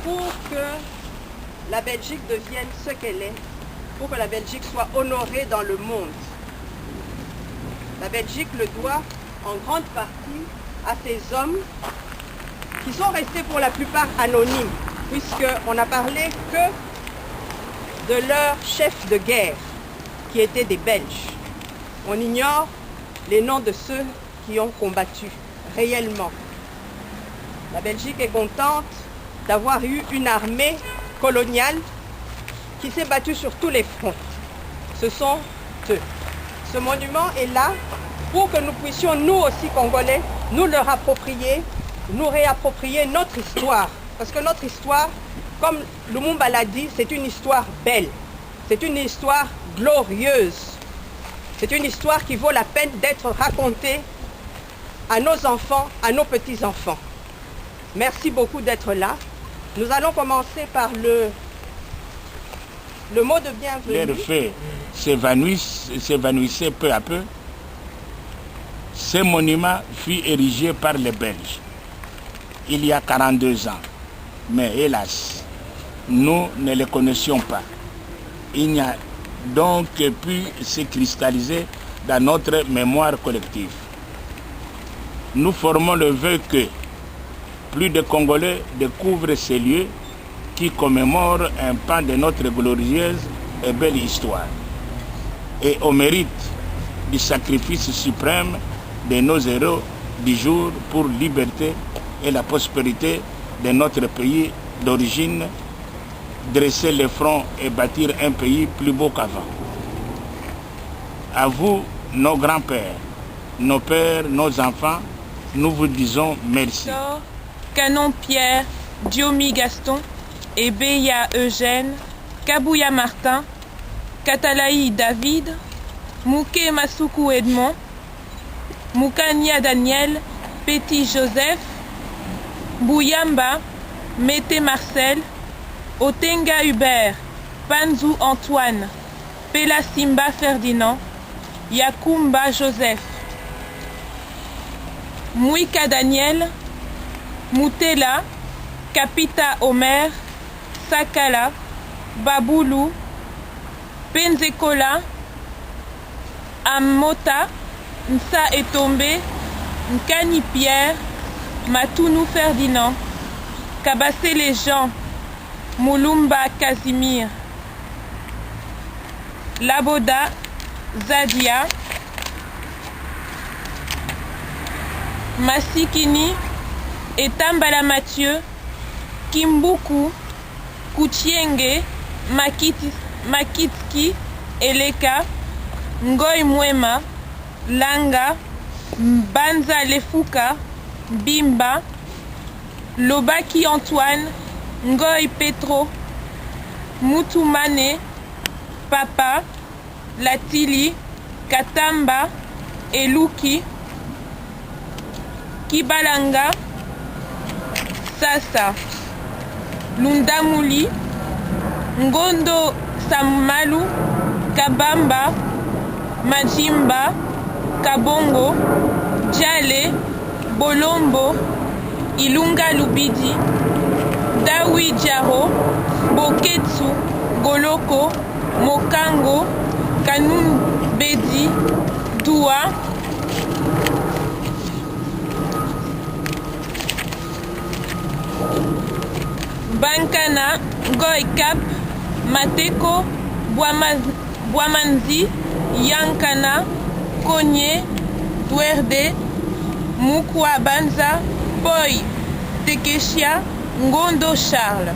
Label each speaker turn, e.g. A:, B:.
A: pour que la Belgique devienne ce qu'elle est, pour que la Belgique soit honorée dans le monde. La Belgique le doit en grande partie à ces hommes qui sont restés pour la plupart anonymes, puisqu'on n'a parlé que de leur chef de guerre, qui étaient des Belges. On ignore les noms de ceux qui ont combattu réellement. La Belgique est contente d'avoir eu une armée coloniale qui s'est battue sur tous les fronts. Ce sont eux. Ce monument est là pour que nous puissions, nous aussi Congolais, nous réapproprier notre histoire. Parce que notre histoire, comme Lumumba l'a dit, c'est une histoire belle. C'est une histoire glorieuse. C'est une histoire qui vaut la peine d'être racontée à nos enfants, à nos petits-enfants. Merci beaucoup d'être là. Nous allons commencer par le mot de bienvenue.
B: Les faits s'évanouissaient peu à peu. Ce monument fut érigé par les Belges il y a 42 ans. Mais hélas, nous ne les connaissions pas. Il n'y a donc pu se cristalliser dans notre mémoire collective. Nous formons le vœu que plus de Congolais découvrent ces lieux qui commémorent un pan de notre glorieuse et belle histoire. Et au mérite du sacrifice suprême de nos héros du jour pour liberté et la prospérité de notre pays d'origine, dresser le front et bâtir un pays plus beau qu'avant. À vous, nos grands-pères, nos pères, nos enfants, nous vous disons merci.
C: Canon Pierre, Diomi Gaston, Ebeya Eugène, Kabouya Martin, Katalaï David, Mouké Masuku Edmond, Moukania Daniel, Petit Joseph, Bouyamba, Mété Marcel, Otenga Hubert, Panzou Antoine, Pela Simba Ferdinand, Yakumba Joseph, Mouika Daniel, Moutela, Kapita Omer, Sakala, Baboulou, Penzekola, Amota, Nsa Etombe, Nkani Pierre, Matounou Ferdinand, Kabassé les gens, Moulumba Casimir, Laboda, Zadia, Massikini, Etambala Mathieu, Kimbuku, Koutienge, Makitski, Eleka, Ngoy Mwema, Langa, Banza Lefuka, Bimba, Lobaki Antoine, Ngoy Petro, Moutoumane, Papa, Latili, Katamba, Eluki, Kibalanga, Sasa, Lundamuli, Ngondo Samalu, Kabamba, Majimba, Kabongo, Djale, Bolombo, Ilunga Lubidi, Dawi Djaro, Boketsu, Goloko, Mokango, Kanun Bedi, Doua, Bankana, Goikap, Mateko, Bwamanzi, Yankana, Konye, Dwerde, Mukwa Banza, Boy, Tekeshia, Ngondo Charles.